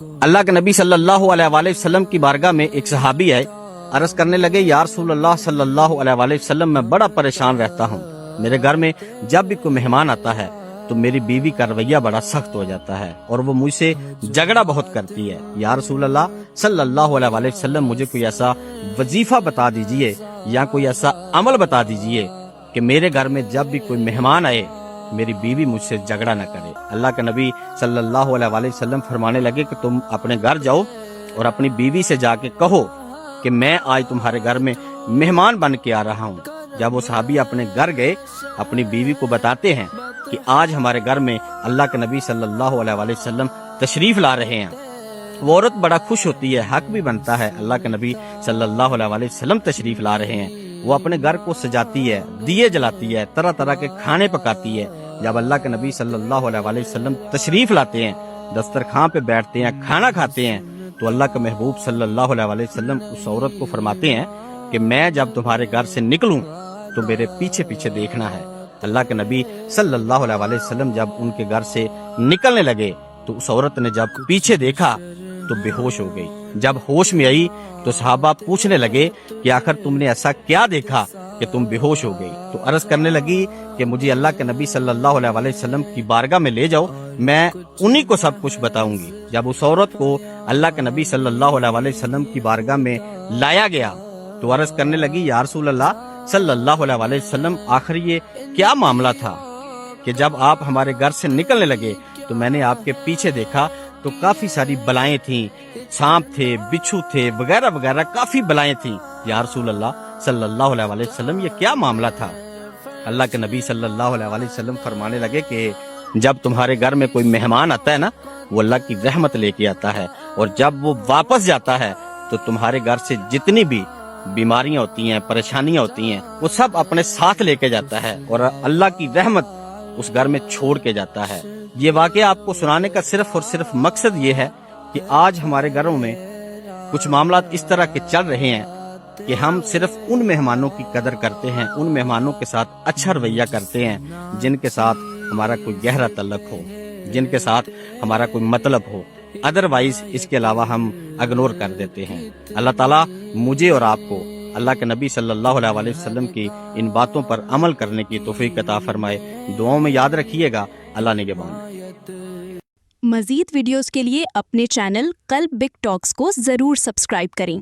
اللہ کے نبی صلی اللہ علیہ وآلہ وسلم کی بارگاہ میں ایک صحابی آئے، عرض کرنے لگے یا رسول اللہ صلی اللہ علیہ وآلہ وسلم میں بڑا پریشان رہتا ہوں، میرے گھر میں جب بھی کوئی مہمان آتا ہے تو میری بیوی کا رویہ بڑا سخت ہو جاتا ہے اور وہ مجھ سے جھگڑا بہت کرتی ہے، یا رسول اللہ صلی اللہ علیہ وآلہ وسلم مجھے کوئی ایسا وظیفہ بتا دیجئے یا کوئی ایسا عمل بتا دیجئے کہ میرے گھر میں جب بھی کوئی مہمان آئے میری بیوی مجھ سے جھگڑا نہ کرے۔ اللہ کے نبی صلی اللہ علیہ وآلہ وسلم فرمانے لگے کہ تم اپنے گھر جاؤ اور اپنی بیوی سے جا کے کہو کہ میں آج تمہارے گھر میں مہمان بن کے آ رہا ہوں۔ جب وہ صحابی اپنے گھر گئے اپنی بیوی کو بتاتے ہیں کہ آج ہمارے گھر میں اللہ کے نبی صلی اللہ علیہ وآلہ وسلم تشریف لا رہے ہیں، وہ عورت بڑا خوش ہوتی ہے، حق بھی بنتا ہے، اللہ کے نبی صلی اللہ علیہ وآلہ وسلم تشریف لا رہے ہیں۔ وہ اپنے گھر کو سجاتی ہے، دیے جلاتی ہے، طرح طرح کے کھانے پکاتی ہے۔ جب اللہ کے نبی صلی اللہ علیہ وآلہ وسلم تشریف لاتے ہیں، دسترخوان پہ بیٹھتے ہیں، کھانا کھاتے ہیں، تو اللہ کے محبوب صلی اللہ علیہ وآلہ وسلم اس عورت کو فرماتے ہیں کہ میں جب تمہارے گھر سے نکلوں تو میرے پیچھے پیچھے دیکھنا ہے۔ اللہ کے نبی صلی اللہ علیہ وآلہ وسلم جب ان کے گھر سے نکلنے لگے تو اس عورت نے جب پیچھے دیکھا تو بے ہوش ہو گئی۔ جب ہوش میں آئی تو صحابہ پوچھنے لگے کہ آخر تم نے ایسا کیا دیکھا کہ تم بے ہوش ہو گئی؟ تو عرض کرنے لگی کہ مجھے اللہ کے نبی صلی اللہ علیہ وآلہ وسلم کی بارگاہ میں لے جاؤ، میں انہی کو سب کچھ بتاؤں گی۔ جب اس عورت کو اللہ کے نبی صلی اللہ علیہ وآلہ وسلم کی بارگاہ میں لایا گیا تو عرض کرنے لگی یا رسول اللہ صلی اللہ علیہ وآلہ وسلم آخر یہ کیا معاملہ تھا کہ جب آپ ہمارے گھر سے نکلنے لگے تو میں نے آپ کے پیچھے دیکھا تو کافی ساری بلائیں تھیں، سانپ تھے، بچھو تھے، وغیرہ وغیرہ کافی بلائیں تھیں، یا رسول اللہ صلی اللہ علیہ وآلہ وسلم یہ کیا معاملہ تھا؟ اللہ کے نبی صلی اللہ علیہ وآلہ وسلم فرمانے لگے کہ جب تمہارے گھر میں کوئی مہمان آتا ہے نا وہ اللہ کی رحمت لے کے آتا ہے، اور جب وہ واپس جاتا ہے تو تمہارے گھر سے جتنی بھی بیماریاں ہوتی ہیں، پریشانیاں ہوتی ہیں، وہ سب اپنے ساتھ لے کے جاتا ہے اور اللہ کی رحمت اس گھر میں چھوڑ کے جاتا ہے۔ یہ واقعہ آپ کو سنانے کا صرف اور صرف مقصد یہ ہے کہ آج ہمارے گھروں میں کچھ معاملات اس طرح کے چل رہے ہیں کہ ہم صرف ان مہمانوں کی قدر کرتے ہیں، ان مہمانوں کے ساتھ اچھا رویہ کرتے ہیں جن کے ساتھ ہمارا کوئی گہرا تعلق ہو، جن کے ساتھ ہمارا کوئی مطلب ہو، ادروائز اس کے علاوہ ہم اگنور کر دیتے ہیں۔ اللہ تعالیٰ مجھے اور آپ کو اللہ کے نبی صلی اللہ علیہ وآلہ وسلم کی ان باتوں پر عمل کرنے کی توفیق عطا فرمائے۔ دعاؤں میں یاد رکھیے گا۔ اللہ نگہبان۔ مزید ویڈیوز کے لیے اپنے چینل قلب بگ ٹاکس کو ضرور سبسکرائب کریں۔